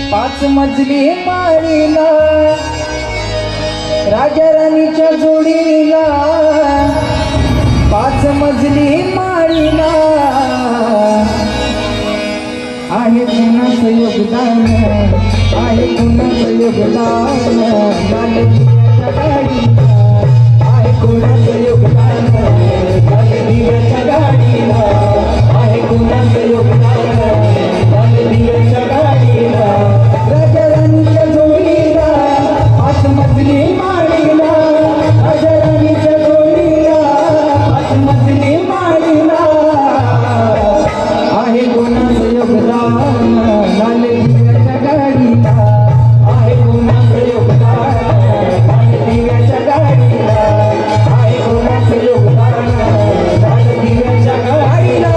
पाच मजली माळीला राजा राणीच्या जोडीला पाच मजली माळीला आहे कुणाचं योगदान आहे कुणाचं योगदान लालदिव्याच्या गाडीला आहे कुणाचं योगदान लालदिव्याच्या गाडीला आहे कुणाचं योगदान लालदिव्याच्या गाडीला राजा राणीच्या जोडीला पाच मजली माळीला राजा राणीच्या जोडीला पाच मजली माळीला आहे कोणाचं योगदान लालदिव्याच्या गाडीला आहे कोणाचं योगदान लालदिव्याच्या गाडीला आहे कोणाचं योगदान लालदिव्याच्या गाडीला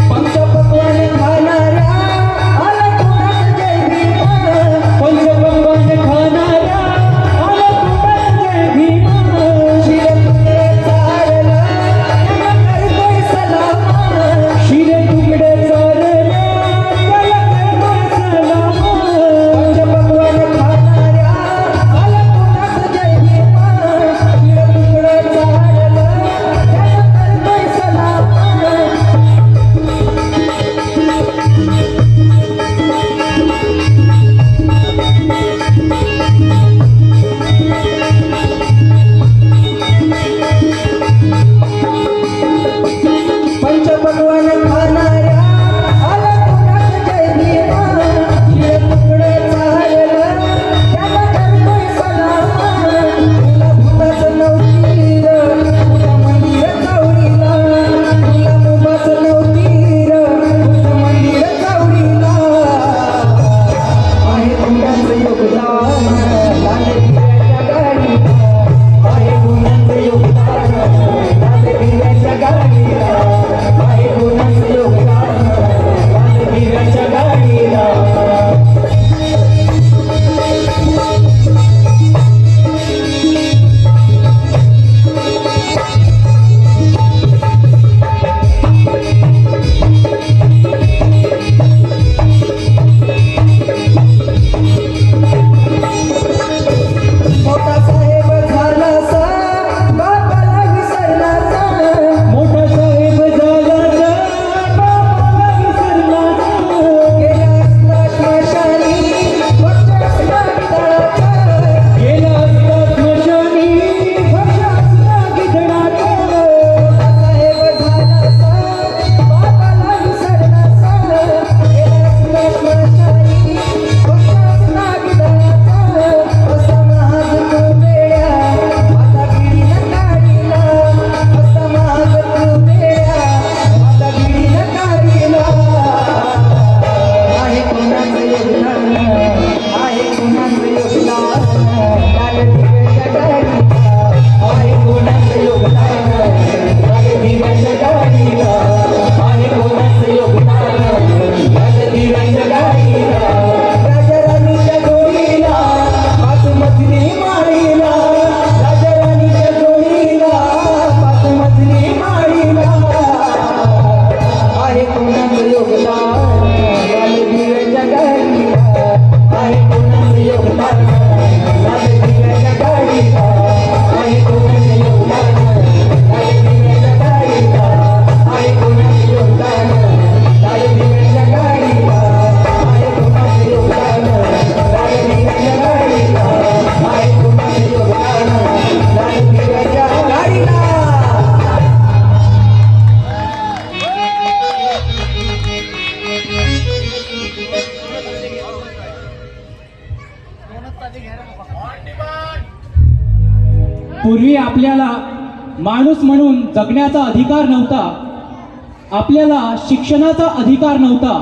पंचपक्वान्न खाणाऱ्या आला कोणाचं जय भीम पूर्वी आपल्याला माणूस म्हणून जगण्याचा अधिकार नव्हता, आपल्याला शिक्षणाचा अधिकार नव्हता.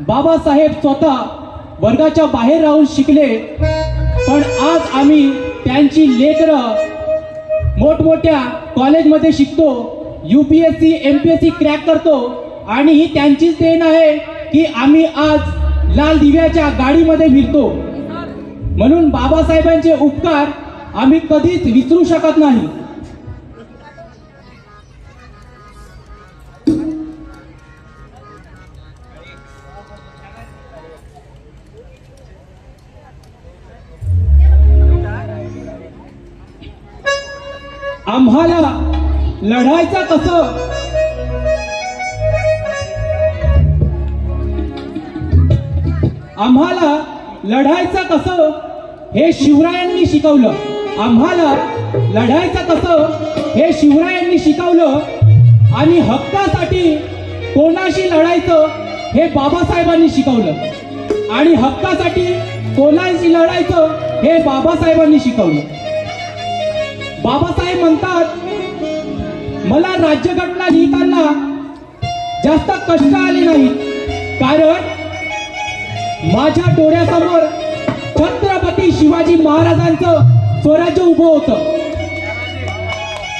बाबासाहेब स्वतः वर्गाच्या बाहेर राहून शिकले, पण आज आम्ही त्यांची लेकरं मोठमोठ्या कॉलेजमध्ये शिकतो, UPSC MPSC क्रॅक करतो, आणि ही त्यांचीच देण आहे की आम्ही आज लाल दिव्याच्या गाडीमध्ये फिरतो. म्हणून बाबासाहेबांचे उपकार आम्ही कधीच विसरू शकत नाही. आम्हाला लढायचं कसं, आम्हाला लढायचं कसं हे शिवरायांनी शिकवलं. आम्हाला लढायचं कसं हे शिवरायांनी शिकवलं, आणि हक्कासाठी कोणाशी लढायचं हे बाबासाहेबांनी शिकवलं, आणि हक्कासाठी कोणाशी लढायचं हे बाबासाहेबांनी शिकवलं. बाबासाहेब म्हणतात, मला राज्यघटना लिहिताना जास्त कष्ट आले नाहीत, कारण माझ्या डोळ्यासमोर छत्रपती शिवाजी महाराजांचं स्वराज्य उभं होतं.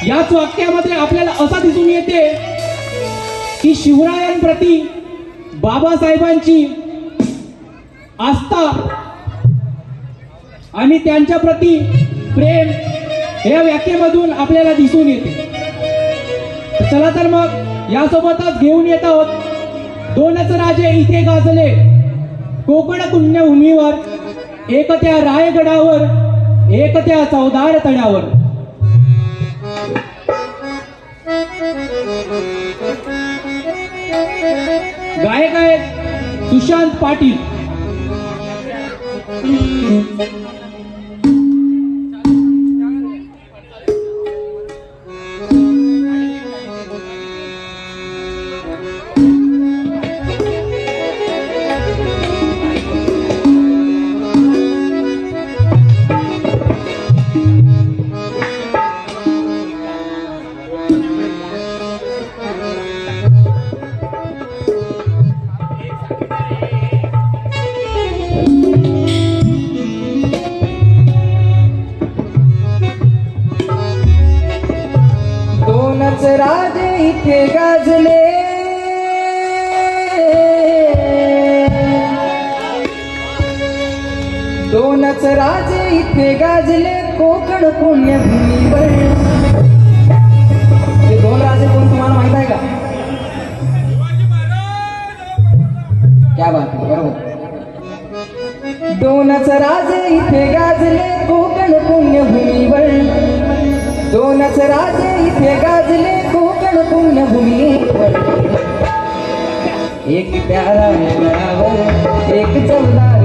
याच वाक्यामध्ये आपल्याला असं दिसून येते की शिवरायांप्रती बाबासाहेबांची आस्था आणि त्यांच्या प्रती प्रेम या व्याख्येमधून आपल्याला दिसून येते. चला तर मग यासोबतच घेऊन येत आहोत, दोनच राजे इथे गाजले कोकण पुण्यभूमीवर, एक त्या रायगडावर, एक त्या चौदार तळ्यावर. गायक आहेत सुशांत पाटील. दोनच राजे इथे गाजले, दोनच राजे इथे गाजले कोकण पुण्यभूमीवर. हे दोन राजे कोण तुम्हाला माहित आहे का? क्या बात आहे, बरोबर. दोनच राजे इथे गाजले कोकण पुण्यभूमीवर, दोनच राजे इथे गाजले कोकण पुण्यभूमीवर. एक त्या रायगडावर, एक चौदार